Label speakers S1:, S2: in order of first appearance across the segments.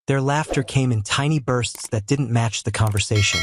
S1: Their laughter came in tiny bursts that didn't match the conversation,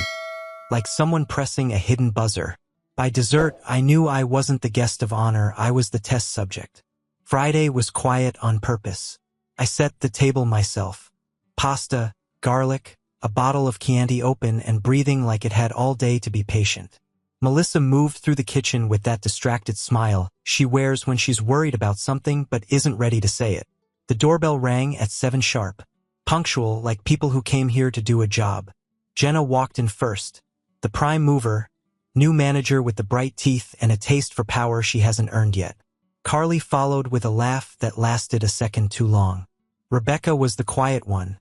S1: like someone pressing a hidden buzzer. By dessert, I knew I wasn't the guest of honor, I was the test subject. Friday was quiet on purpose. I set the table myself. Pasta, garlic, a bottle of Chianti open and breathing like it had all day to be patient. Melissa moved through the kitchen with that distracted smile she wears when she's worried about something but isn't ready to say it. The doorbell rang at 7 sharp. Punctual, like people who came here to do a job. Jenna walked in first. The prime mover, new manager with the bright teeth and a taste for power she hasn't earned yet. Carly followed with a laugh that lasted a second too long. Rebecca was the quiet one,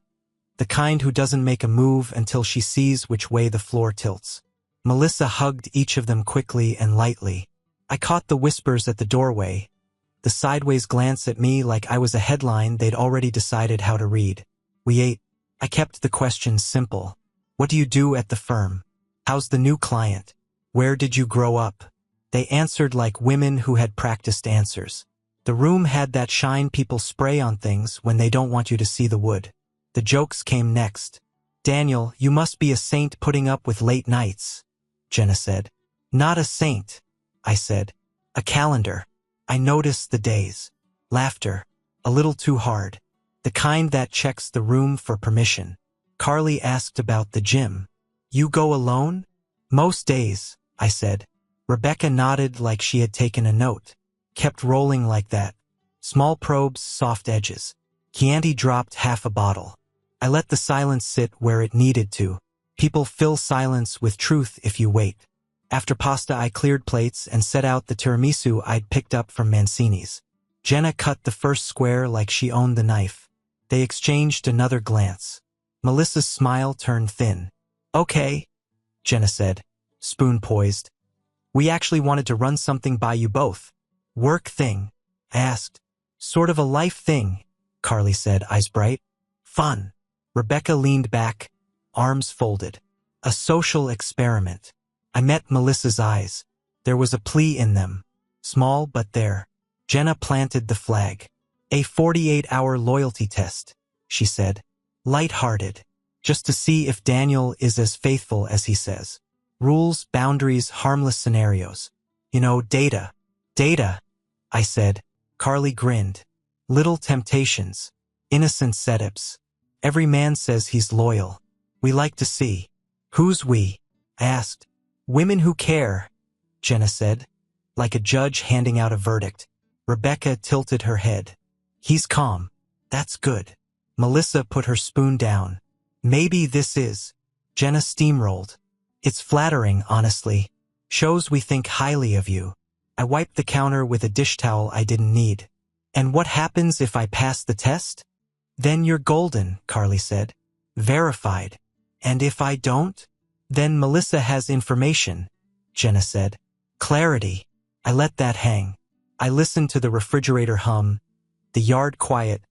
S1: the kind who doesn't make a move until she sees which way the floor tilts. Melissa hugged each of them quickly and lightly. I caught the whispers at the doorway, the sideways glance at me like I was a headline they'd already decided how to read. We ate. I kept the questions simple. What do you do at the firm? How's the new client? Where did you grow up? They answered like women who had practiced answers. The room had that shine people spray on things when they don't want you to see the wood. The jokes came next. Daniel, you must be a saint putting up with late nights, Jenna said. Not a saint, I said. A calendar. I noticed the days. Laughter. A little too hard. The kind that checks the room for permission. Carly asked about the gym. You go alone? Most days, I said. Rebecca nodded like she had taken a note. Kept rolling like that. Small probes, soft edges. Chianti dropped half a bottle. I let the silence sit where it needed to. People fill silence with truth if you wait. After pasta I cleared plates and set out the tiramisu I'd picked up from Mancini's. Jenna cut the first square like she owned the knife. They exchanged another glance. Melissa's smile turned thin. Okay, Jenna said, spoon poised. We actually wanted to run something by you both. Work thing? I asked. Sort of a life thing, Carly said, eyes bright. Fun. Rebecca leaned back, arms folded. A social experiment. I met Melissa's eyes. There was a plea in them. Small but there. Jenna planted the flag. A 48-hour loyalty test, she said. Light-hearted. Just to see if Daniel is as faithful as he says. Rules, boundaries, harmless scenarios. You know, data. Data, I said. Carly grinned. Little temptations. Innocent setups. Every man says he's loyal. We like to see. Who's we? I asked. Women who care, Jenna said. Like a judge handing out a verdict. Rebecca tilted her head. He's calm. That's good. Melissa put her spoon down. Maybe this is. Jenna steamrolled. It's flattering, honestly. Shows we think highly of you. I wiped the counter with a dish towel I didn't need. And what happens if I pass the test? Then you're golden, Carly said. Verified. And if I don't? Then Melissa has information, Jenna said. Clarity. I let that hang. I listened to the refrigerator hum, the yard quiet,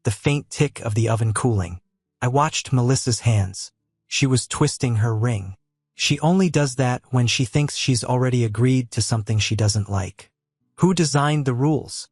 S1: the faint tick of the oven cooling. I watched Melissa's hands. She was twisting her ring. She only does that when she thinks she's already agreed to something she doesn't like. Who designed the rules?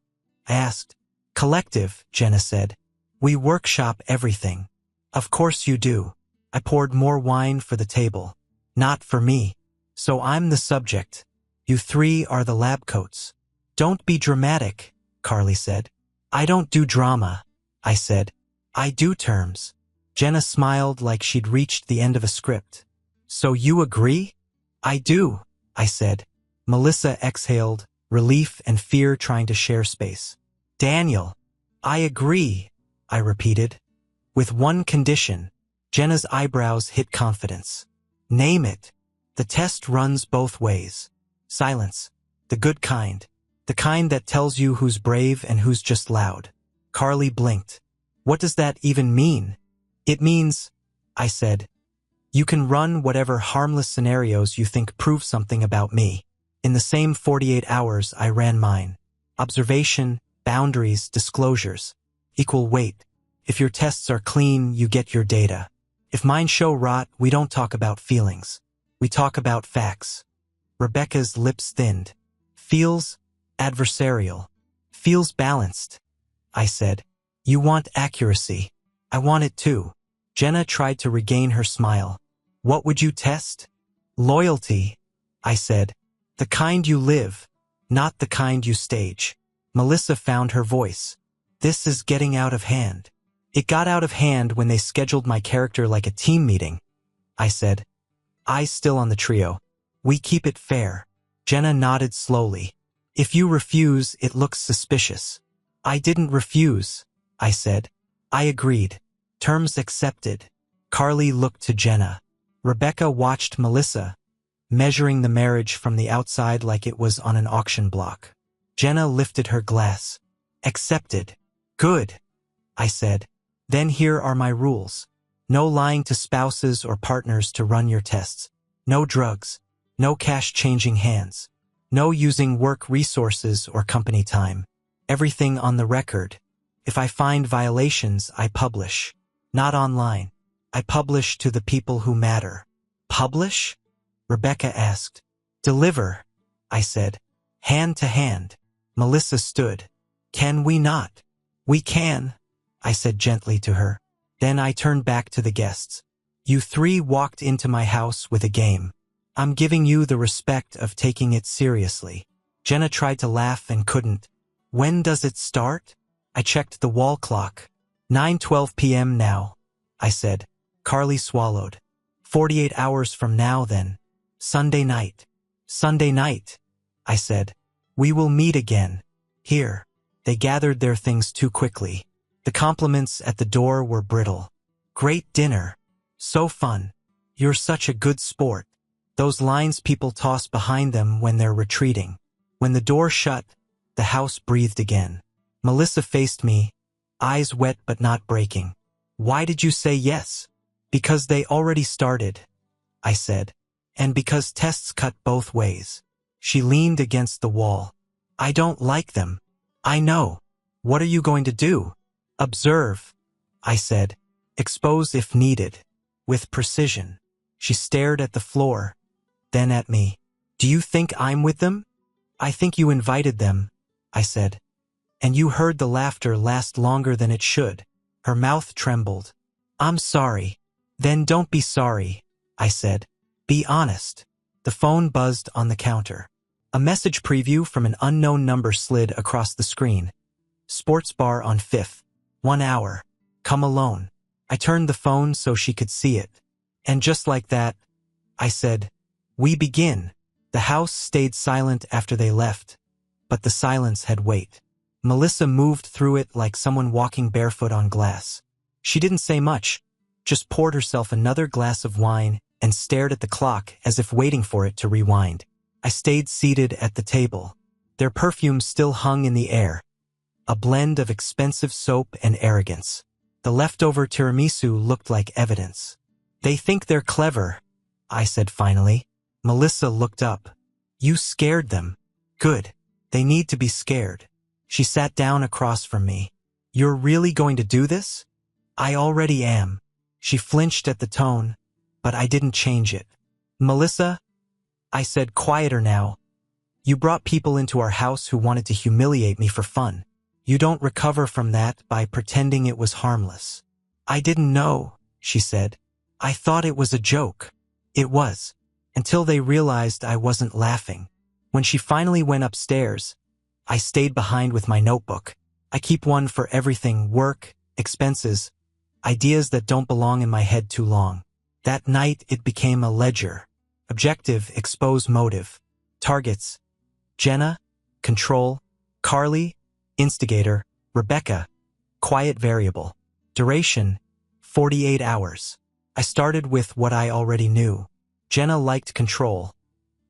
S1: I asked. Collective, Jenna said. We workshop everything. Of course you do. I poured more wine for the table. Not for me. So I'm the subject. You three are the lab coats. Don't be dramatic, Carly said. I don't do drama, I said. I do terms. Jenna smiled like she'd reached the end of a script. So you agree? I do, I said. Melissa exhaled, relief and fear trying to share space. Daniel. I agree, I repeated. With one condition. Jenna's eyebrows hit confidence. Name it. The test runs both ways. Silence. The good kind. The kind that tells you who's brave and who's just loud. Carly blinked. What does that even mean? It means, I said, you can run whatever harmless scenarios you think prove something about me. In the same 48 hours, I ran mine. Observation, boundaries, disclosures. Equal weight. If your tests are clean, you get your data. If mine show rot, we don't talk about feelings. We talk about facts. Rebecca's lips thinned. Feels adversarial. Feels balanced. I said, you want accuracy. I want it too. Jenna tried to regain her smile. What would you test? Loyalty, I said. The kind you live, not the kind you stage. Melissa found her voice. This is getting out of hand. It got out of hand when they scheduled my character like a team meeting, I said. Eyes still on the trio. We keep it fair. Jenna nodded slowly. If you refuse, it looks suspicious. I didn't refuse, I said. I agreed. Terms accepted. Carly looked to Jenna. Rebecca watched Melissa, measuring the marriage from the outside like it was on an auction block. Jenna lifted her glass. Accepted. Good, I said. Then here are my rules. No lying to spouses or partners to run your tests. No drugs. No cash changing hands. No using work resources or company time. Everything on the record. If I find violations, I publish. Not online. I publish to the people who matter. Publish? Rebecca asked. Deliver, I said. Hand to hand. Melissa stood. Can we not? We can, I said gently to her. Then I turned back to the guests. You three walked into my house with a game. I'm giving you the respect of taking it seriously. Jenna tried to laugh and couldn't. When does it start? I checked the wall clock. 9:12 p.m. now, I said. Carly swallowed. 48 hours from now then. Sunday night. Sunday night, I said. We will meet again. Here. They gathered their things too quickly. The compliments at the door were brittle. Great dinner. So fun. You're such a good sport. Those lines people toss behind them when they're retreating. When the door shut, the house breathed again. Melissa faced me, eyes wet but not breaking. Why did you say yes? Because they already started, I said. And because tests cut both ways. She leaned against the wall. I don't like them. I know. What are you going to do? Observe, I said. Expose if needed. With precision. She stared at the floor, then at me. Do you think I'm with them? I think you invited them, I said. And you heard the laughter last longer than it should. Her mouth trembled. I'm sorry. Then don't be sorry, I said. Be honest. The phone buzzed on the counter. A message preview from an unknown number slid across the screen. Sports bar on 5th. 1 hour. Come alone. I turned the phone so she could see it. And just like that, I said, we begin. The house stayed silent after they left, but the silence had weight. Melissa moved through it like someone walking barefoot on glass. She didn't say much, just poured herself another glass of wine and stared at the clock as if waiting for it to rewind. I stayed seated at the table. Their perfume still hung in the air, a blend of expensive soap and arrogance. The leftover tiramisu looked like evidence. They think they're clever, I said finally. Melissa looked up. You scared them. Good. They need to be scared. She sat down across from me. You're really going to do this? I already am. She flinched at the tone, but I didn't change it. Melissa, I said quieter now. You brought people into our house who wanted to humiliate me for fun. You don't recover from that by pretending it was harmless. I didn't know, she said. I thought it was a joke. It was. Until they realized I wasn't laughing. When she finally went upstairs, I stayed behind with my notebook. I keep one for everything: work, expenses, ideas that don't belong in my head too long. That night it became a ledger. Objective, expose motive. Targets: Jenna, control; Carly, instigator; Rebecca, quiet variable. Duration: 48 hours. I started with what I already knew. Jenna liked control.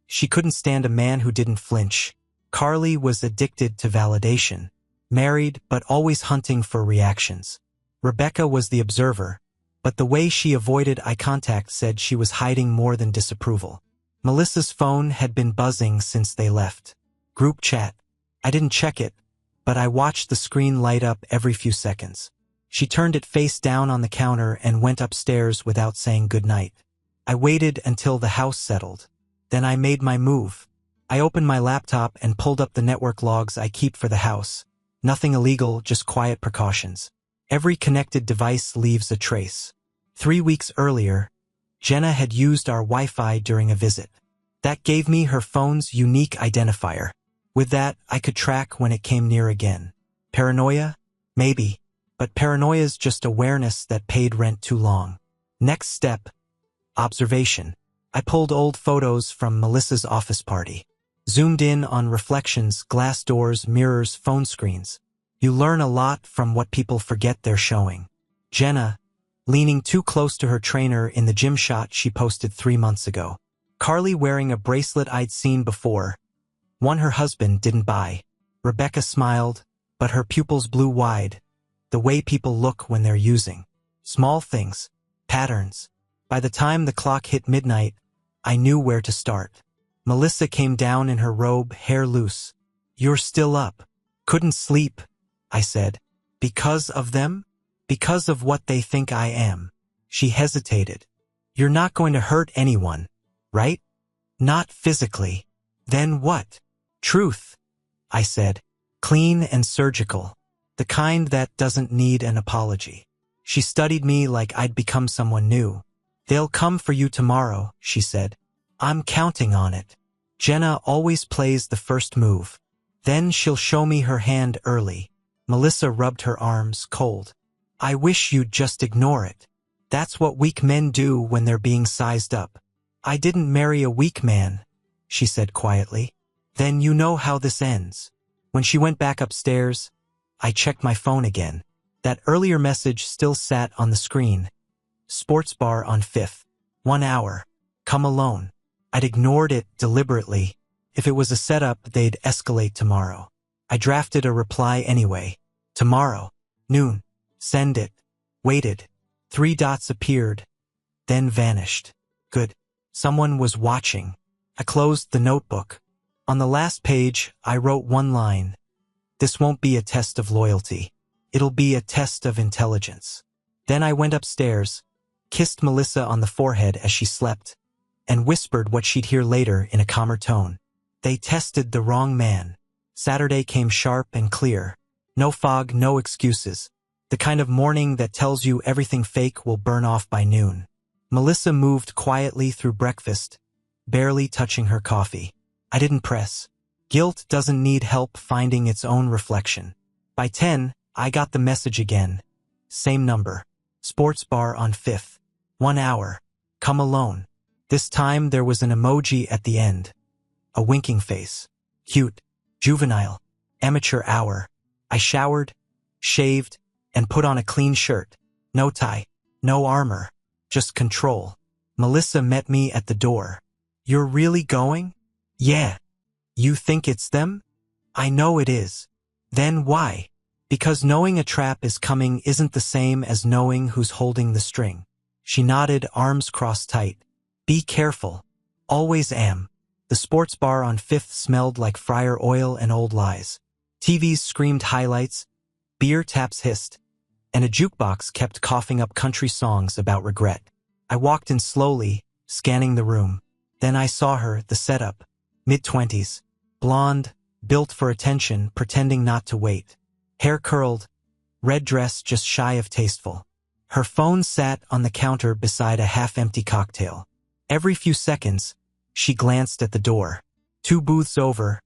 S1: She couldn't stand a man who didn't flinch. Carly was addicted to validation. Married, but always hunting for reactions. Rebecca was the observer, but the way she avoided eye contact said she was hiding more than disapproval. Melissa's phone had been buzzing since they left. Group chat. I didn't check it, but I watched the screen light up every few seconds. She turned it face down on the counter and went upstairs without saying goodnight. I waited until the house settled. Then I made my move. I opened my laptop and pulled up the network logs I keep for the house. Nothing illegal, just quiet precautions. Every connected device leaves a trace. 3 weeks earlier, Jenna had used our Wi-Fi during a visit. That gave me her phone's unique identifier. With that, I could track when it came near again. Paranoia? Maybe. But paranoia's just awareness that paid rent too long. Next step. Observation. I pulled old photos from Melissa's office party. Zoomed in on reflections, glass doors, mirrors, phone screens. You learn a lot from what people forget they're showing. Jenna, leaning too close to her trainer in the gym shot she posted 3 months ago. Carly wearing a bracelet I'd seen before, one her husband didn't buy. Rebecca smiled, but her pupils blew wide, the way people look when they're using. Small things, patterns. By the time the clock hit midnight, I knew where to start. Melissa came down in her robe, hair loose. "You're still up." "Couldn't sleep," I said. "Because of them? Because of what they think I am." She hesitated. "You're not going to hurt anyone, right?" "Not physically." "Then what?" "Truth," I said. "Clean and surgical. The kind that doesn't need an apology." She studied me like I'd become someone new. "They'll come for you tomorrow," she said. "I'm counting on it. Jenna always plays the first move. Then she'll show me her hand early." Melissa rubbed her arms, cold. "I wish you'd just ignore it. That's what weak men do when they're being sized up." "I didn't marry a weak man," she said quietly. "Then you know how this ends." When she went back upstairs, I checked my phone again. That earlier message still sat on the screen. "Sports bar on 5th. 1 hour. Come alone." I'd ignored it deliberately. If it was a setup, they'd escalate tomorrow. I drafted a reply anyway. "Tomorrow. Noon. Send it." Waited. 3 dots appeared, then vanished. Good. Someone was watching. I closed the notebook. On the last page, I wrote one line. "This won't be a test of loyalty. It'll be a test of intelligence." Then I went upstairs, kissed Melissa on the forehead as she slept, and whispered what she'd hear later in a calmer tone. They tested the wrong man. Saturday came sharp and clear. No fog, no excuses. The kind of morning that tells you everything fake will burn off by noon. Melissa moved quietly through breakfast, barely touching her coffee. I didn't press. Guilt doesn't need help finding its own reflection. By 10, I got the message again. Same number. "Sports bar on 5th. 1 hour. Come alone." This time there was an emoji at the end. A winking face. Cute. Juvenile. Amateur hour. I showered, shaved, and put on a clean shirt. No tie. No armor. Just control. Melissa met me at the door. "You're really going?" "Yeah." "You think it's them?" "I know it is." "Then why?" "Because knowing a trap is coming isn't the same as knowing who's holding the string." She nodded, arms crossed tight. "Be careful." "Always am." The sports bar on 5th smelled like fryer oil and old lies. TVs screamed highlights, beer taps hissed, and a jukebox kept coughing up country songs about regret. I walked in slowly, scanning the room. Then I saw her, the setup. Mid-20s. Blonde, built for attention, pretending not to wait. Hair curled, red dress just shy of tasteful. Her phone sat on the counter beside a half-empty cocktail. Every few seconds, she glanced at the door. 2 booths over,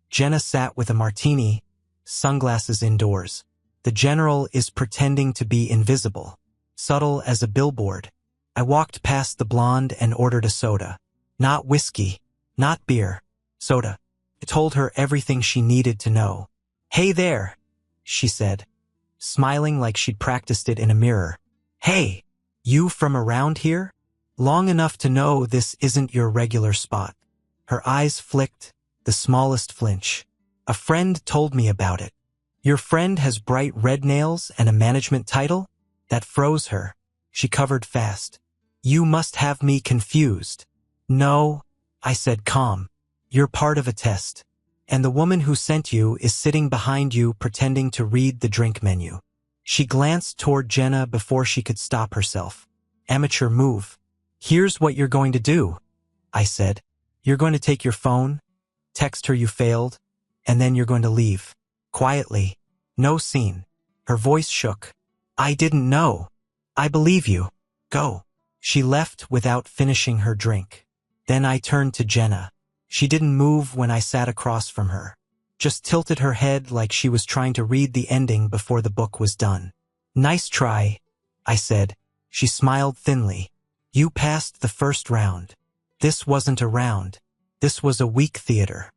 S1: Jenna sat with a martini, sunglasses indoors. The general is pretending to be invisible, subtle as a billboard. I walked past the blonde and ordered a soda. Not whiskey, not beer, soda. I told her everything she needed to know. "Hey there," she said, smiling like she'd practiced it in a mirror. "Hey, you from around here? Long enough to know this isn't your regular spot." Her eyes flicked, the smallest flinch. "A friend told me about it." "Your friend has bright red nails and a management title?" That froze her. She covered fast. "You must have me confused." "No," I said, calm. "You're part of a test. And the woman who sent you is sitting behind you pretending to read the drink menu." She glanced toward Jenna before she could stop herself. "Amateur move." "Here's what you're going to do," I said. "You're going to take your phone, text her you failed, and then you're going to leave. Quietly. No scene." Her voice shook. "I didn't know." "I believe you." Go. She left without finishing her drink. Then I turned to Jenna. She didn't move when I sat across from her. Just tilted her head like she was trying to read the ending before the book was done. Nice try, I said. She smiled thinly. You passed the first round. This wasn't a round. This was a weak theater.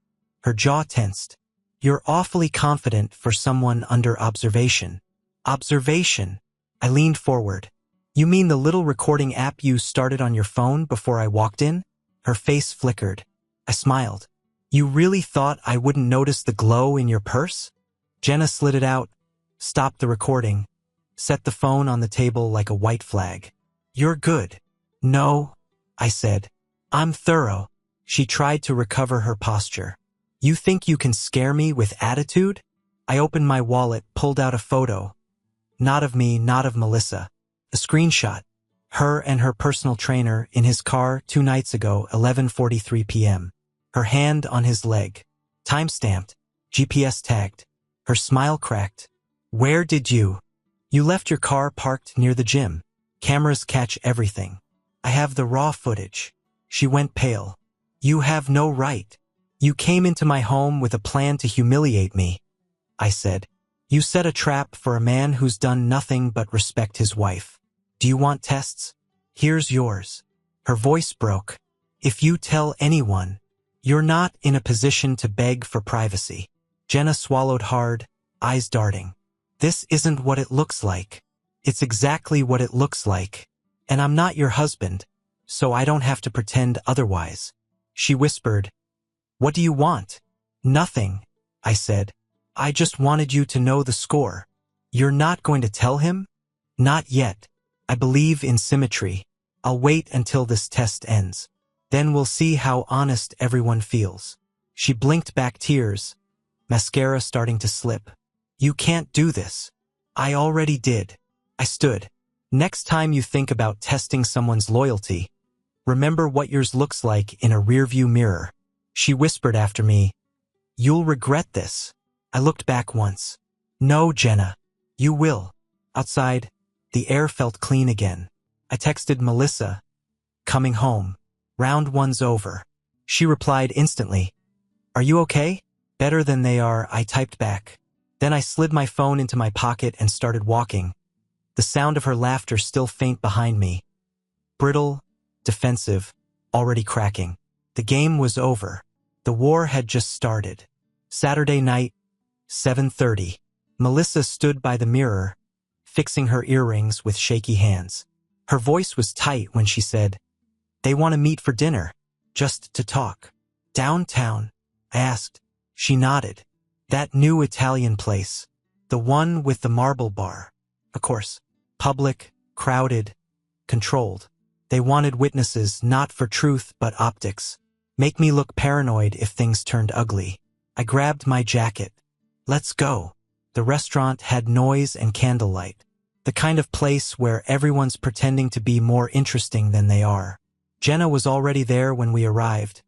S1: Her jaw tensed. You're awfully confident for someone under observation. Observation. I leaned forward. You mean the little recording app you started on your phone before I walked in? Her face flickered. I smiled. You really thought I wouldn't notice the glow in your purse? Jenna slid it out, stopped the recording, set the phone on the table like a white flag. You're good. No, I said. I'm thorough. She tried to recover her posture. You think you can scare me with attitude? I opened my wallet, pulled out a photo. Not of me, not of Melissa. A screenshot. Her and her personal trainer in his car 2 nights ago, 11:43 p.m. Her hand on his leg. Time-stamped. GPS tagged. Her smile cracked. Where did you? You left your car parked near the gym. Cameras catch everything. I have the raw footage. She went pale. You have no right. You came into my home with a plan to humiliate me, I said. You set a trap for a man who's done nothing but respect his wife. Do you want tests? Here's yours. Her voice broke. If you tell anyone, you're not in a position to beg for privacy. Jenna swallowed hard, eyes darting. This isn't what it looks like. It's exactly what it looks like. And I'm not your husband, so I don't have to pretend otherwise. She whispered, What do you want? Nothing, I said. I just wanted you to know the score. You're not going to tell him? Not yet. I believe in symmetry. I'll wait until this test ends. Then we'll see how honest everyone feels. She blinked back tears, mascara starting to slip. You can't do this. I already did. I stood. Next time you think about testing someone's loyalty, remember what yours looks like in a rearview mirror. She whispered after me, You'll regret this. I looked back once. No, Jenna. You will. Outside, the air felt clean again. I texted Melissa, coming home. Round one's over. She replied instantly. Are you okay? Better than they are, I typed back. Then I slid my phone into my pocket and started walking. The sound of her laughter still faint behind me. Brittle, defensive, already cracking. The game was over. The war had just started. Saturday night, 7:30. Melissa stood by the mirror, fixing her earrings with shaky hands. Her voice was tight when she said, They want to meet for dinner, just to talk. Downtown? I asked. She nodded. That new Italian place, the one with the marble bar. Of course, public, crowded, controlled. They wanted witnesses not for truth but optics. Make me look paranoid if things turned ugly. I grabbed my jacket. Let's go. The restaurant had noise and candlelight. The kind of place where everyone's pretending to be more interesting than they are. Jenna was already there when we arrived,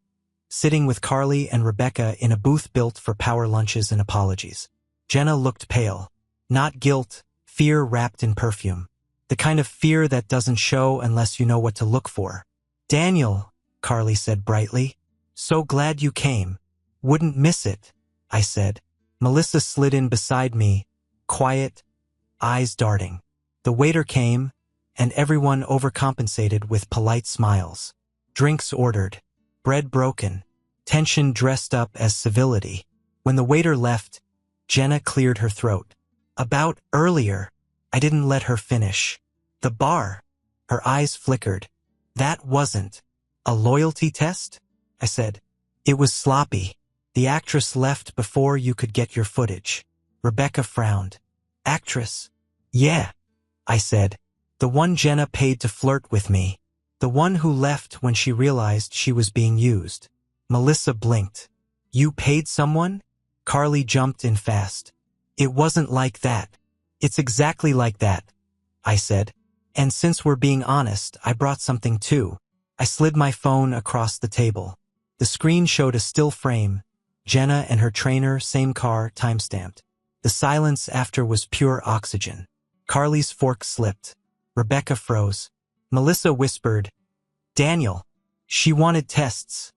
S1: sitting with Carly and Rebecca in a booth built for power lunches and apologies. Jenna looked pale. Not guilt, fear wrapped in perfume. The kind of fear that doesn't show unless you know what to look for. Daniel, Carly said brightly. So glad you came. Wouldn't miss it, I said. Melissa slid in beside me, quiet, eyes darting. The waiter came, and everyone overcompensated with polite smiles. Drinks ordered. Bread broken. Tension dressed up as civility. When the waiter left, Jenna cleared her throat. About earlier, I didn't let her finish. The bar. Her eyes flickered. That wasn't a loyalty test? I said. It was sloppy. The actress left before you could get your footage. Rebecca frowned. Actress? Yeah, I said. The one Jenna paid to flirt with me. The one who left when she realized she was being used. Melissa blinked. You paid someone? Carly jumped in fast. It wasn't like that. It's exactly like that, I said. And since we're being honest, I brought something too. I slid my phone across the table. The screen showed a still frame. Jenna and her trainer, same car, time-stamped. The silence after was pure oxygen. Carly's fork slipped. Rebecca froze. Melissa whispered, Daniel. She wanted tests,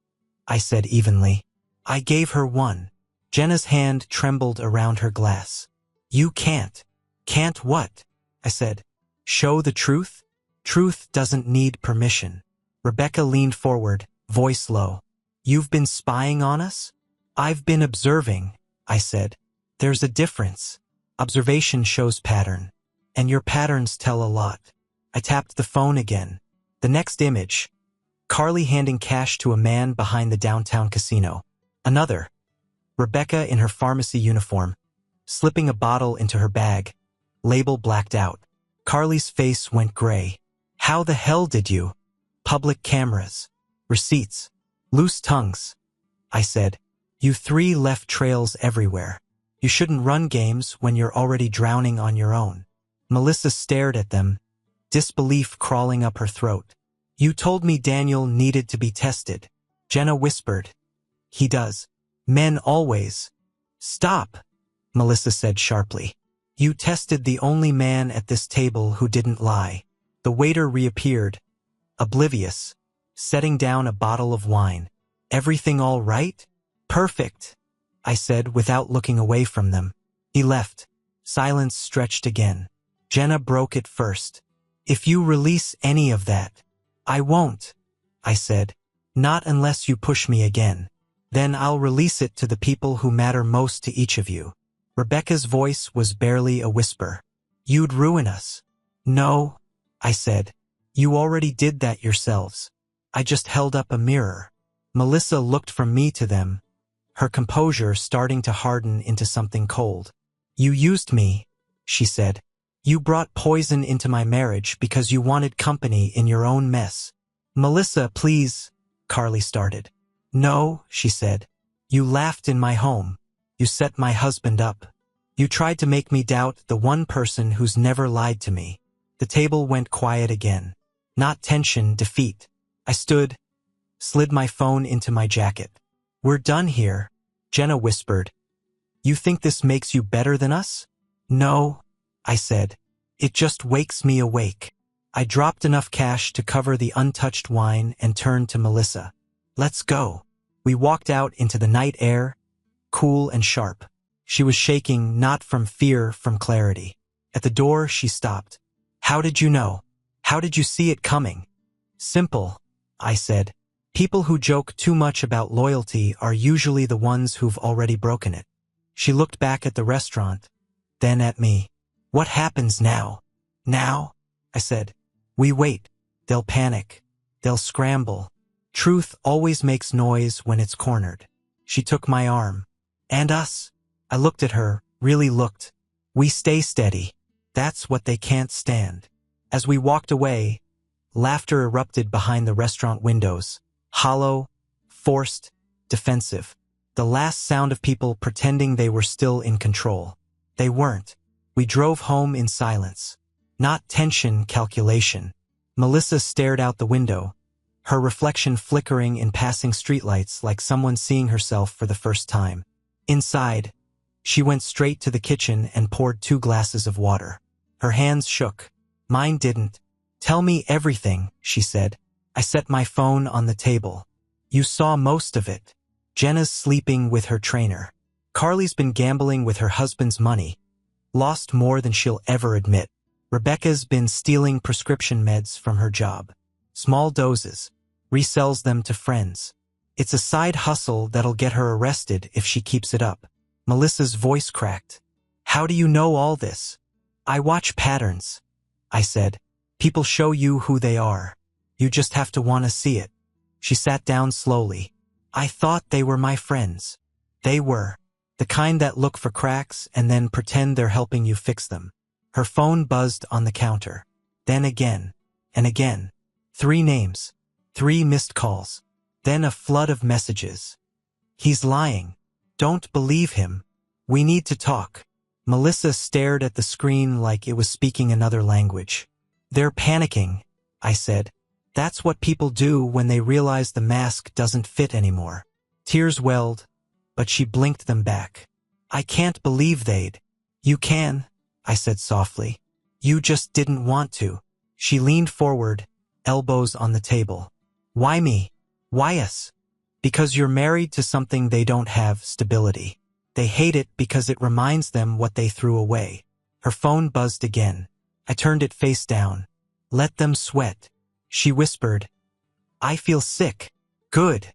S1: I said evenly. I gave her one. Jenna's hand trembled around her glass. You can't. Can't what? I said. Show the truth? Truth doesn't need permission. Rebecca leaned forward, voice low. You've been spying on us? I've been observing, I said. There's a difference. Observation shows pattern. And your patterns tell a lot. I tapped the phone again. The next image. Carly handing cash to a man behind the downtown casino. Another. Rebecca in her pharmacy uniform, slipping a bottle into her bag. Label blacked out. Carly's face went gray. How the hell did you? Public cameras. Receipts. Loose tongues. I said. You three left trails everywhere. You shouldn't run games when you're already drowning on your own. Melissa stared at them, disbelief crawling up her throat. You told me Daniel needed to be tested. Jenna whispered. He does. Men always. Stop, Melissa said sharply. You tested the only man at this table who didn't lie. The waiter reappeared, oblivious, setting down a bottle of wine. Everything all right? Perfect, I said without looking away from them. He left. Silence stretched again. Jenna broke it first. If you release any of that, I won't, I said. Not unless you push me again. Then I'll release it to the people who matter most to each of you. Rebecca's voice was barely a whisper. You'd ruin us. No, I said. You already did that yourselves. I just held up a mirror. Melissa looked from me to them, her composure starting to harden into something cold. You used me, she said. You brought poison into my marriage because you wanted company in your own mess. Melissa, please, Carly started. No, she said. You laughed in my home. You set my husband up. You tried to make me doubt the one person who's never lied to me. The table went quiet again. Not tension, defeat. I stood, slid my phone into my jacket. We're done here, Jenna whispered. You think this makes you better than us? No, I said. It just wakes me awake. I dropped enough cash to cover the untouched wine and turned to Melissa. Let's go. We walked out into the night air, cool and sharp. She was shaking not from fear, from clarity. At the door, she stopped. How did you know? How did you see it coming? Simple, I said. People who joke too much about loyalty are usually the ones who've already broken it. She looked back at the restaurant, then at me. What happens now? Now? I said. We wait. They'll panic. They'll scramble. Truth always makes noise when it's cornered. She took my arm. And us? I looked at her, really looked. We stay steady. That's what they can't stand. As we walked away, laughter erupted behind the restaurant windows. Hollow, forced, defensive. The last sound of people pretending they were still in control. They weren't. We drove home in silence. Not tension, calculation. Melissa stared out the window, her reflection flickering in passing streetlights like someone seeing herself for the first time. Inside, she went straight to the kitchen and poured 2 glasses of water. Her hands shook. Mine didn't. Tell me everything, she said. I set my phone on the table. You saw most of it. Jenna's sleeping with her trainer. Carly's been gambling with her husband's money. Lost more than she'll ever admit. Rebecca's been stealing prescription meds from her job. Small doses. Resells them to friends. It's a side hustle that'll get her arrested if she keeps it up. Melissa's voice cracked. How do you know all this? I watch patterns, I said. People show you who they are. You just have to want to see it. She sat down slowly. I thought they were my friends. They were. The kind that look for cracks and then pretend they're helping you fix them. Her phone buzzed on the counter. Then again. And again. 3 names. 3 missed calls. Then a flood of messages. He's lying. Don't believe him. We need to talk. Melissa stared at the screen like it was speaking another language. They're panicking, I said. That's what people do when they realize the mask doesn't fit anymore. Tears welled, but she blinked them back. I can't believe they'd. You can, I said softly. You just didn't want to. She leaned forward, elbows on the table. Why me? Why us? Because you're married to something they don't have: stability. They hate it because it reminds them what they threw away. Her phone buzzed again. I turned it face down. Let them sweat. She whispered. I feel sick. Good,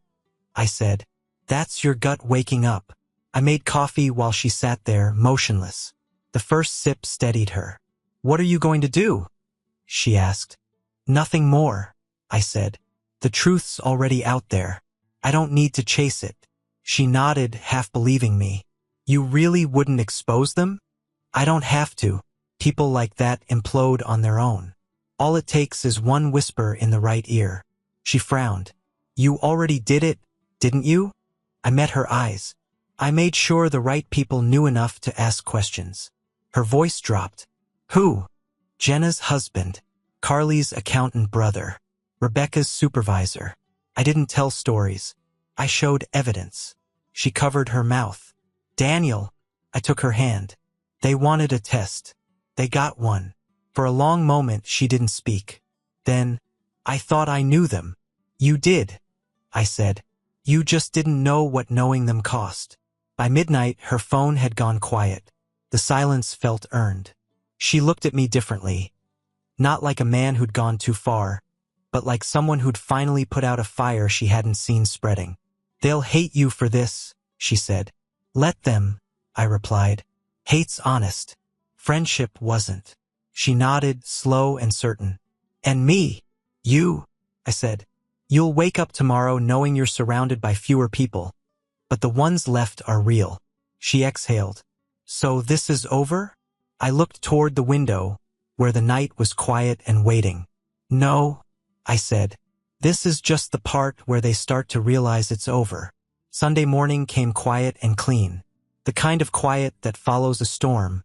S1: I said. That's your gut waking up. I made coffee while she sat there, motionless. The first sip steadied her. What are you going to do? She asked. Nothing more, I said. The truth's already out there. I don't need to chase it. She nodded, half believing me. You really wouldn't expose them? I don't have to. People like that implode on their own. All it takes is one whisper in the right ear. She frowned. You already did it, didn't you? I met her eyes. I made sure the right people knew enough to ask questions. Her voice dropped. Who? Jenna's husband. Carly's accountant brother. Rebecca's supervisor. I didn't tell stories. I showed evidence. She covered her mouth. Daniel. I took her hand. They wanted a test. They got one. For a long moment she didn't speak. Then, I thought I knew them. You did, I said. You just didn't know what knowing them cost. By midnight her phone had gone quiet. The silence felt earned. She looked at me differently. Not like a man who'd gone too far, but like someone who'd finally put out a fire she hadn't seen spreading. They'll hate you for this, she said. Let them, I replied. Hate's honest. Friendship wasn't. She nodded, slow and certain. And me? You, I said. You'll wake up tomorrow knowing you're surrounded by fewer people. But the ones left are real. She exhaled. So this is over? I looked toward the window, where the night was quiet and waiting. No, I said. This is just the part where they start to realize it's over. Sunday morning came quiet and clean. The kind of quiet that follows a storm,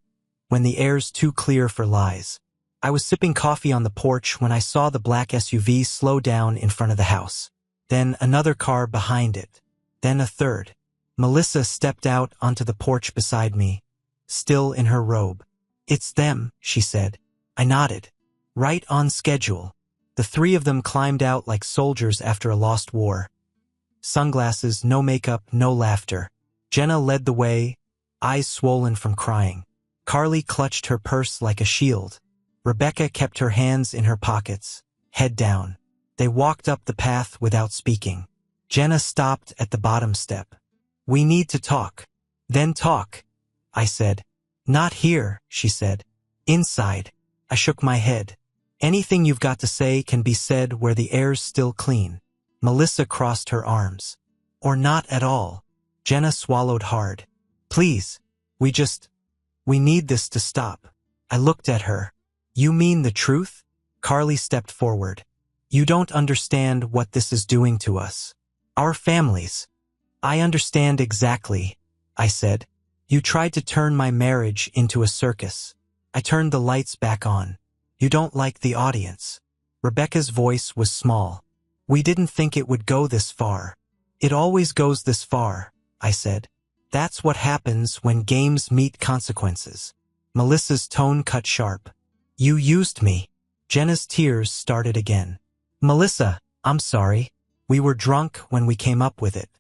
S1: when the air's too clear for lies. I was sipping coffee on the porch when I saw the black SUV slow down in front of the house. Then another car behind it. Then a third. Melissa stepped out onto the porch beside me, still in her robe. It's them, she said. I nodded. Right on schedule. The three of them climbed out like soldiers after a lost war. Sunglasses, no makeup, no laughter. Jenna led the way, eyes swollen from crying. Carly clutched her purse like a shield. Rebecca kept her hands in her pockets, head down. They walked up the path without speaking. Jenna stopped at the bottom step. We need to talk. Then talk, I said. Not here, she said. Inside. I shook my head. Anything you've got to say can be said where the air's still clean. Melissa crossed her arms. Or not at all. Jenna swallowed hard. Please, we need this to stop. I looked at her. You mean the truth? Carly stepped forward. You don't understand what this is doing to us. Our families. I understand exactly, I said. You tried to turn my marriage into a circus. I turned the lights back on. You don't like the audience. Rebecca's voice was small. We didn't think it would go this far. It always goes this far, I said. That's what happens when games meet consequences. Melissa's tone cut sharp. You used me. Jenna's tears started again. Melissa, I'm sorry. We were drunk when we came up with it.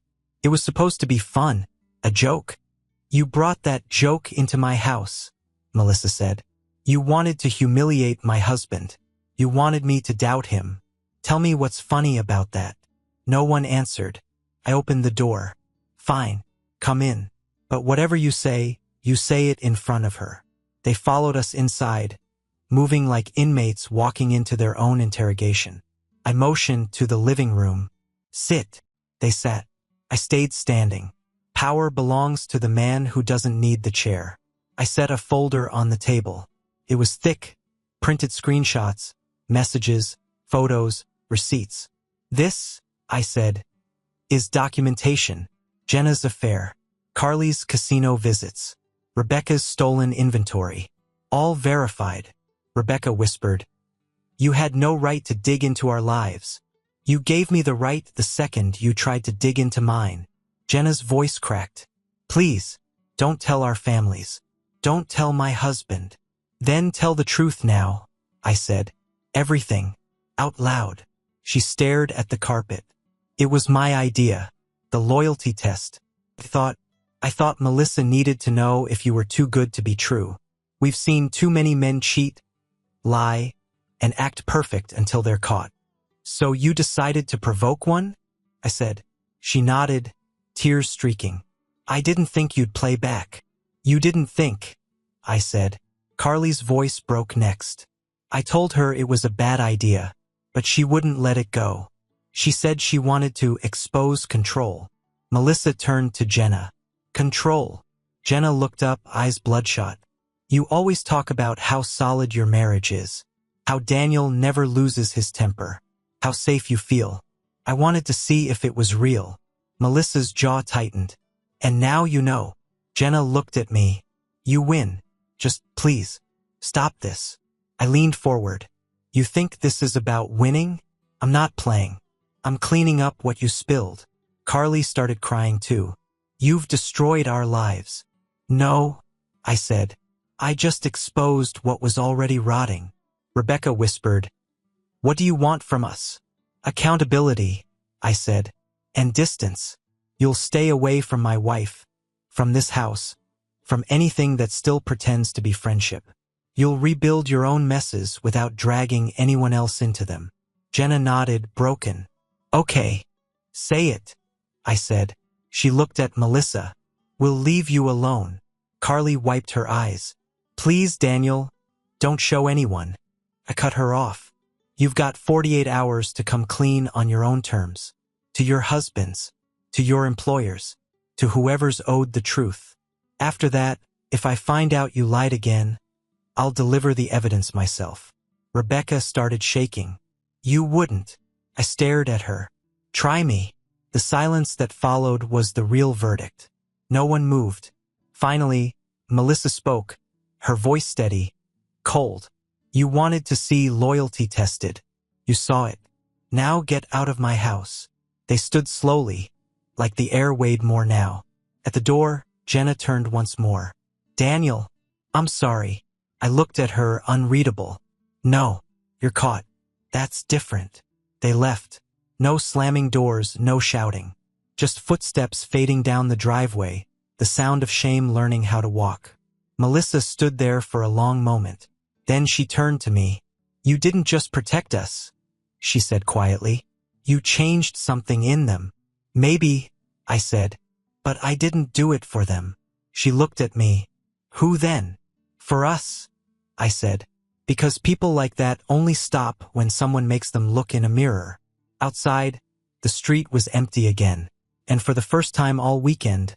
S1: It was supposed to be fun, a joke. You brought that joke into my house, Melissa said. You wanted to humiliate my husband. You wanted me to doubt him. Tell me what's funny about that. No one answered. I opened the door. Fine, come in. But whatever you say it in front of her. They followed us inside, moving like inmates walking into their own interrogation. I motioned to the living room. Sit. They sat. I stayed standing. Power belongs to the man who doesn't need the chair. I set a folder on the table. It was thick, printed screenshots, messages, photos, receipts. This, I said, is documentation. Jenna's affair. Carly's casino visits. Rebecca's stolen inventory. All verified. Rebecca whispered. You had no right to dig into our lives. You gave me the right the second you tried to dig into mine. Jenna's voice cracked. Please, don't tell our families. Don't tell my husband. Then tell the truth now, I said. Everything. Out loud. She stared at the carpet. It was my idea. The loyalty test. I thought Melissa needed to know if you were too good to be true. We've seen too many men cheat, lie, and act perfect until they're caught. So you decided to provoke one? I said. She nodded, tears streaking. I didn't think you'd play back. You didn't think, I said. Carly's voice broke next. I told her it was a bad idea, but she wouldn't let it go. She said she wanted to expose control. Melissa turned to Jenna. Control. Jenna looked up, eyes bloodshot. You always talk about how solid your marriage is, how Daniel never loses his temper, how safe you feel. I wanted to see if it was real. Melissa's jaw tightened. And now you know. Jenna looked at me. You win. Just, please, stop this. I leaned forward. You think this is about winning? I'm not playing. I'm cleaning up what you spilled. Carly started crying too. You've destroyed our lives. No, I said. I just exposed what was already rotting. Rebecca whispered. What do you want from us? Accountability, I said. And distance. You'll stay away from my wife, from this house, from anything that still pretends to be friendship. You'll rebuild your own messes without dragging anyone else into them. Jenna nodded, broken. Okay. Say it, I said. She looked at Melissa. We'll leave you alone. Carly wiped her eyes. Please, Daniel, don't show anyone. I cut her off. You've got 48 hours to come clean on your own terms. To your husbands, to your employers, to whoever's owed the truth. After that, if I find out you lied again, I'll deliver the evidence myself. Rebecca started shaking. You wouldn't. I stared at her. Try me. The silence that followed was the real verdict. No one moved. Finally, Melissa spoke, her voice steady, cold. You wanted to see loyalty tested. You saw it. Now get out of my house. They stood slowly, like the air weighed more now. At the door, Jenna turned once more. Daniel, I'm sorry. I looked at her, unreadable. No, you're caught. That's different. They left. No slamming doors, no shouting. Just footsteps fading down the driveway, the sound of shame learning how to walk. Melissa stood there for a long moment. Then she turned to me. You didn't just protect us, she said quietly. You changed something in them. Maybe, I said, but I didn't do it for them. She looked at me. Who then? For us, I said, because people like that only stop when someone makes them look in a mirror. Outside, the street was empty again, and for the first time all weekend,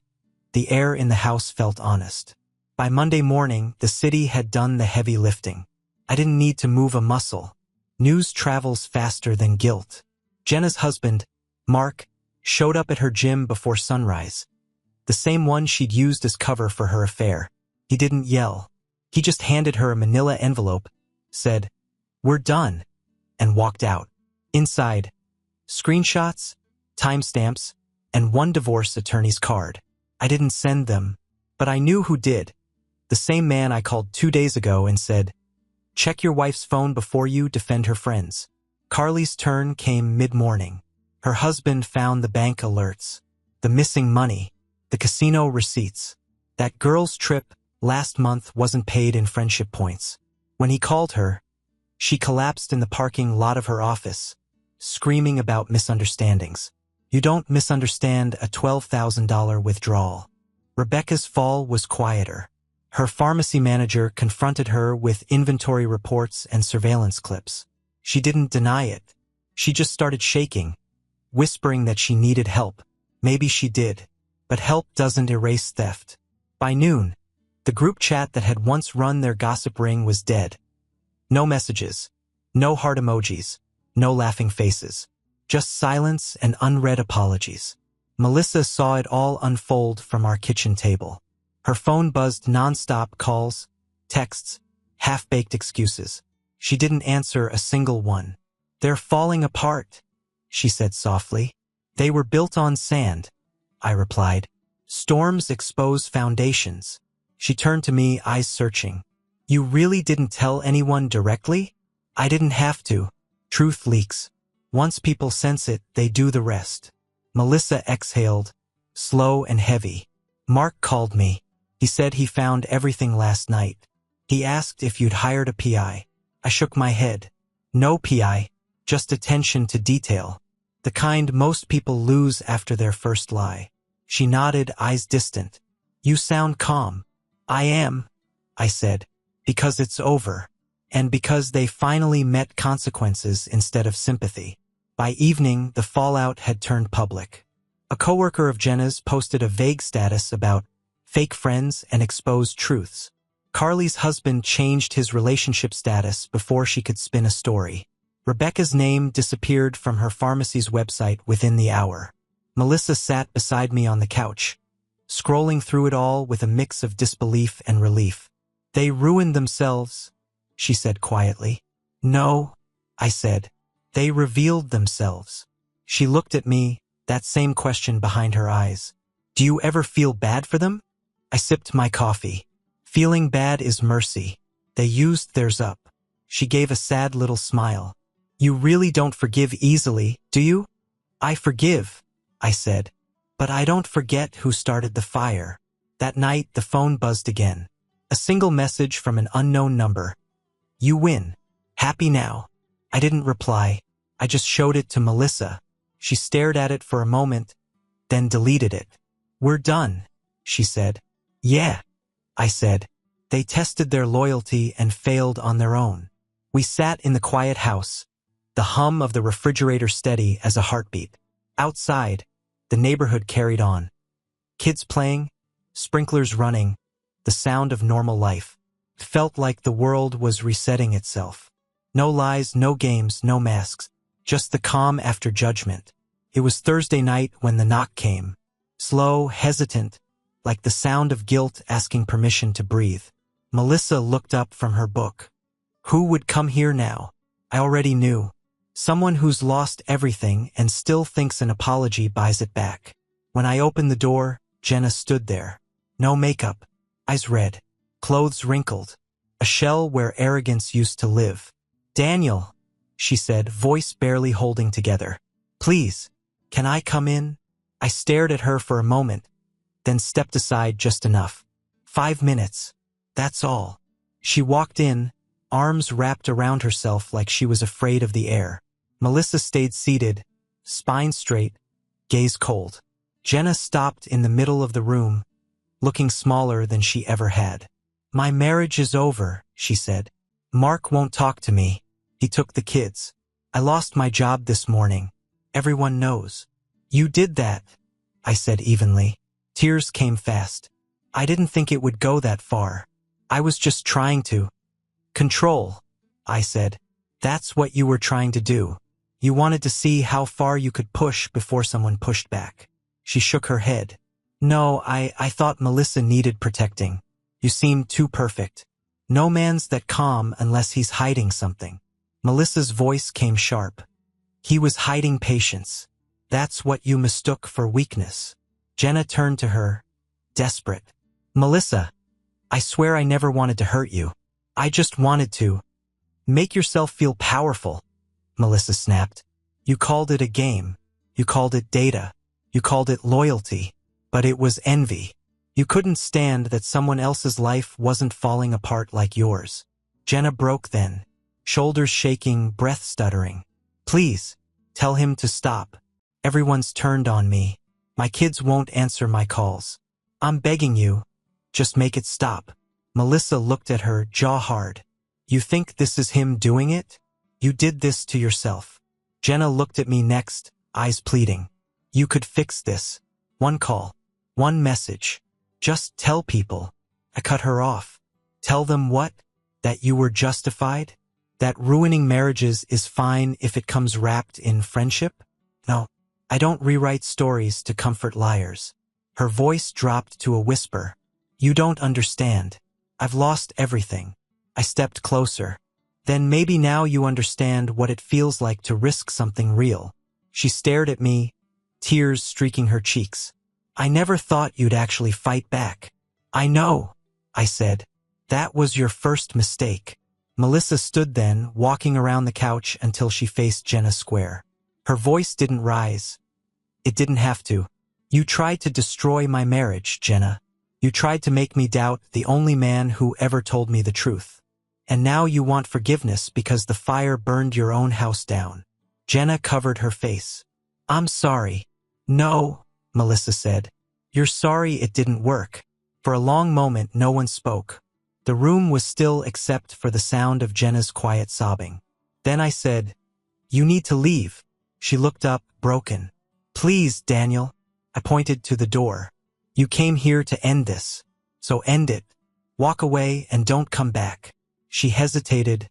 S1: the air in the house felt honest. By Monday morning, the city had done the heavy lifting. I didn't need to move a muscle. News travels faster than guilt. Jenna's husband, Mark, showed up at her gym before sunrise. The same one she'd used as cover for her affair. He didn't yell. He just handed her a manila envelope, said, "We're done," and walked out. Inside, screenshots, timestamps, and one divorce attorney's card. I didn't send them, but I knew who did. The same man I called 2 days ago and said, "Check your wife's phone before you defend her friends." Carly's turn came mid-morning. Her husband found the bank alerts, the missing money, the casino receipts. That girl's trip last month wasn't paid in friendship points. When he called her, she collapsed in the parking lot of her office, screaming about misunderstandings. You don't misunderstand a $12,000 withdrawal. Rebecca's fall was quieter. Her pharmacy manager confronted her with inventory reports and surveillance clips. She didn't deny it. She just started shaking, whispering that she needed help. Maybe she did, but help doesn't erase theft. By noon, the group chat that had once run their gossip ring was dead. No messages, no heart emojis, no laughing faces, just silence and unread apologies. Melissa saw it all unfold from our kitchen table. Her phone buzzed nonstop calls, texts, half-baked excuses. She didn't answer a single one. They're falling apart, she said softly. They were built on sand, I replied. Storms expose foundations. She turned to me, eyes searching. You really didn't tell anyone directly? I didn't have to, Truth leaks. Once people sense it, they do the rest. Melissa exhaled, slow and heavy. Mark called me. He said he found everything last night. He asked if you'd hired a PI. I shook my head. No PI, just attention to detail. The kind most people lose after their first lie. She nodded, eyes distant. You sound calm. I am, I said, because it's over. And because they finally met consequences instead of sympathy. By evening, the fallout had turned public. A coworker of Jenna's posted a vague status about fake friends and exposed truths. Carly's husband changed his relationship status before she could spin a story. Rebecca's name disappeared from her pharmacy's website within the hour. Melissa sat beside me on the couch, scrolling through it all with a mix of disbelief and relief. They ruined themselves, she said quietly. No, I said. They revealed themselves. She looked at me, that same question behind her eyes. Do you ever feel bad for them? I sipped my coffee. Feeling bad is mercy. They used theirs up. She gave a sad little smile. You really don't forgive easily, do you? I forgive, I said. But I don't forget who started the fire. That night, the phone buzzed again. A single message from an unknown number. You win. Happy now. I didn't reply. I just showed it to Melissa. She stared at it for a moment, then deleted it. We're done, she said. Yeah, I said. They tested their loyalty and failed on their own. We sat in the quiet house, the hum of the refrigerator steady as a heartbeat. Outside, the neighborhood carried on. Kids playing, sprinklers running, the sound of normal life. It felt like the world was resetting itself. No lies, no games, no masks, just the calm after judgment. It was Thursday night when the knock came. Slow, hesitant, like the sound of guilt asking permission to breathe. Melissa looked up from her book. Who would come here now? I already knew. Someone who's lost everything and still thinks an apology buys it back. When I opened the door, Jenna stood there. No makeup, eyes red, clothes wrinkled, a shell where arrogance used to live. Daniel, she said, voice barely holding together. Please, can I come in? I stared at her for a moment, then stepped aside just enough. 5 minutes. That's all. She walked in, arms wrapped around herself like she was afraid of the air. Melissa stayed seated, spine straight, gaze cold. Jenna stopped in the middle of the room, looking smaller than she ever had. My marriage is over, she said. Mark won't talk to me. He took the kids. I lost my job this morning. Everyone knows. You did that, I said evenly. Tears came fast. I didn't think it would go that far. I was just trying to control, I said. That's what you were trying to do. You wanted to see how far you could push before someone pushed back. She shook her head. No, I thought Melissa needed protecting. You seemed too perfect. No man's that calm unless he's hiding something. Melissa's voice came sharp. He was hiding patience. That's what you mistook for weakness. Jenna turned to her, desperate. Melissa, I swear I never wanted to hurt you. I just wanted to make yourself feel powerful, Melissa snapped. You called it a game. You called it data. You called it loyalty. But it was envy. You couldn't stand that someone else's life wasn't falling apart like yours. Jenna broke then, shoulders shaking, breath stuttering. Please, tell him to stop. Everyone's turned on me. My kids won't answer my calls. I'm begging you. Just make it stop. Melissa looked at her, jaw hard. You think this is him doing it? You did this to yourself. Jenna looked at me next, eyes pleading. You could fix this. One call. One message. Just tell people. I cut her off. Tell them what? That you were justified? That ruining marriages is fine if it comes wrapped in friendship? No, I don't rewrite stories to comfort liars. Her voice dropped to a whisper. You don't understand. I've lost everything. I stepped closer. Then maybe now you understand what it feels like to risk something real. She stared at me, tears streaking her cheeks. I never thought you'd actually fight back. I know, I said. That was your first mistake. Melissa stood then, walking around the couch until she faced Jenna square. Her voice didn't rise. It didn't have to. You tried to destroy my marriage, Jenna. You tried to make me doubt the only man who ever told me the truth. And now you want forgiveness because the fire burned your own house down. Jenna covered her face. I'm sorry. No, Melissa said. You're sorry it didn't work. For a long moment, no one spoke. The room was still except for the sound of Jenna's quiet sobbing. Then I said, "You need to leave." She looked up, broken. "Please, Daniel." I pointed to the door. "You came here to end this. So end it. Walk away and don't come back." She hesitated,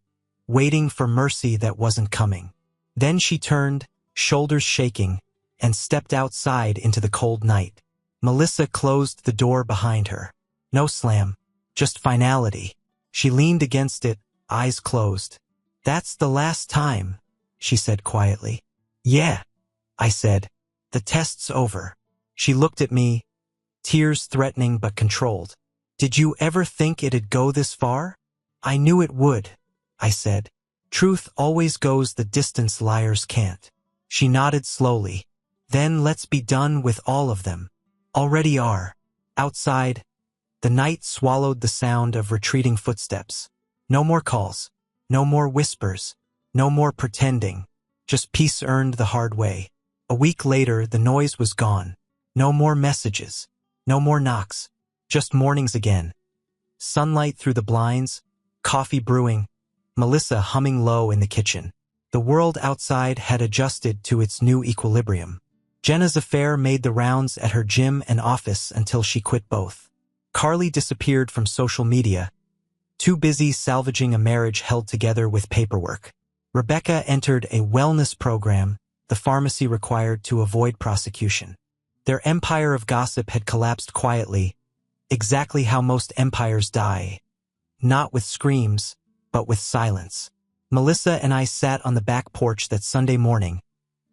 S1: waiting for mercy that wasn't coming. Then she turned, shoulders shaking, and stepped outside into the cold night. Melissa closed the door behind her. No slam, just finality. She leaned against it, eyes closed. "That's the last time," she said quietly. "Yeah," I said. "The test's over." She looked at me, tears threatening but controlled. "Did you ever think it'd go this far?" "I knew it would," I said. "Truth always goes the distance liars can't." She nodded slowly. "Then let's be done with all of them." "Already are." Outside, the night swallowed the sound of retreating footsteps. No more calls, no more whispers, no more pretending, just peace earned the hard way. A week later, the noise was gone. No more messages, no more knocks, just mornings again. Sunlight through the blinds, coffee brewing, Melissa humming low in the kitchen. The world outside had adjusted to its new equilibrium. Jenna's affair made the rounds at her gym and office until she quit both. Carly disappeared from social media, too busy salvaging a marriage held together with paperwork. Rebecca entered a wellness program, the pharmacy required to avoid prosecution. Their empire of gossip had collapsed quietly, exactly how most empires die. Not with screams, but with silence. Melissa and I sat on the back porch that Sunday morning,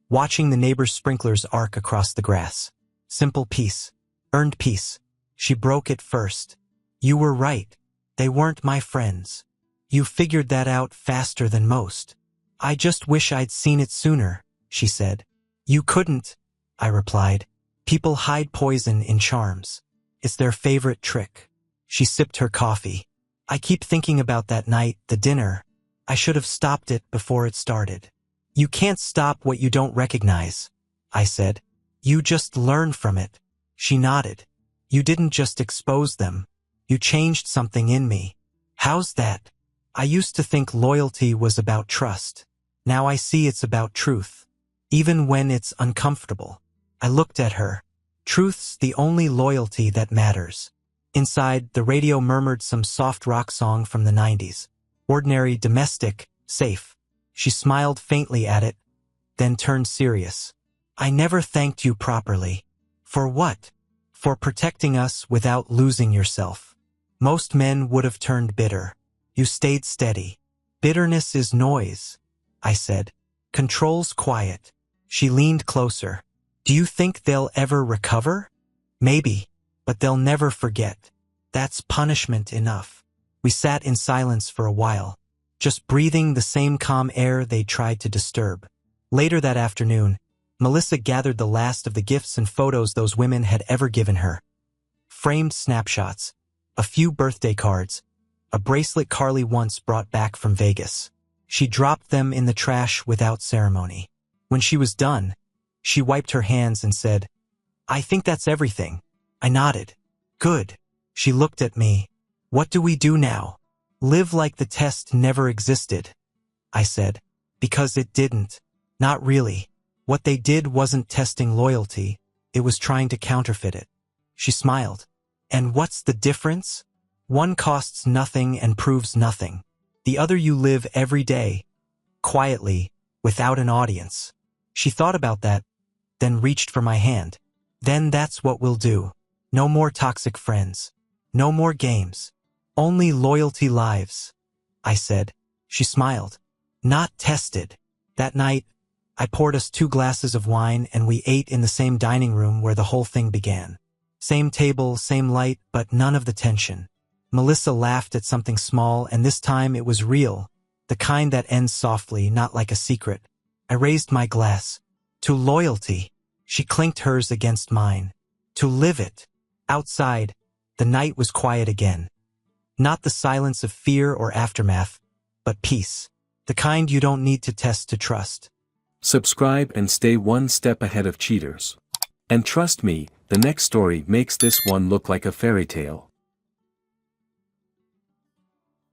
S1: watching the neighbor's sprinklers arc across the grass. Simple peace. Earned peace. She broke it first. "You were right. They weren't my friends. You figured that out faster than most." "I just wish I'd seen it sooner," she said. "You couldn't," I replied. "People hide poison in charms. It's their favorite trick." She sipped her coffee. "I keep thinking about that night, the dinner. I should have stopped it before it started." "You can't stop what you don't recognize," I said. "You just learn from it." She nodded. "You didn't just expose them. You changed something in me." "How's that?" "I used to think loyalty was about trust. Now I see it's about truth. Even when it's uncomfortable." I looked at her. Truth's the only loyalty that matters. Inside, the radio murmured some soft rock song from the 90s. Ordinary, domestic, safe. She smiled faintly at it, then turned serious. "I never thanked you properly." "For what?" "For protecting us without losing yourself. Most men would have turned bitter. You stayed steady." "Bitterness is noise," I said. "Control's quiet." She leaned closer. "Do you think they'll ever recover?" "Maybe, but they'll never forget. That's punishment enough." We sat in silence for a while, just breathing the same calm air they tried to disturb. Later that afternoon, Melissa gathered the last of the gifts and photos those women had ever given her. Framed snapshots, a few birthday cards, a bracelet Carly once brought back from Vegas. She dropped them in the trash without ceremony. When she was done, she wiped her hands and said, "I think that's everything." I nodded. "Good." She looked at me. "What do we do now?" "Live like the test never existed," I said. "Because it didn't. Not really. What they did wasn't testing loyalty. It was trying to counterfeit it." She smiled. "And what's the difference? One costs nothing and proves nothing. The other you live every day, quietly, without an audience." She thought about that, then reached for my hand. "Then that's what we'll do. No more toxic friends. No more games. Only loyalty lives," I said. She smiled. "Not tested." That night, I poured us 2 glasses of wine and we ate in the same dining room where the whole thing began. Same table, same light, but none of the tension. Melissa laughed at something small, and this time it was real, the kind that ends softly, not like a secret. I raised my glass. To loyalty. She clinked hers against mine. To live it. Outside, the night was quiet again. Not the silence of fear or aftermath, but peace. The kind you don't need to test to trust.
S2: Subscribe and stay one step ahead of cheaters. And trust me, the next story makes this one look like a fairy tale.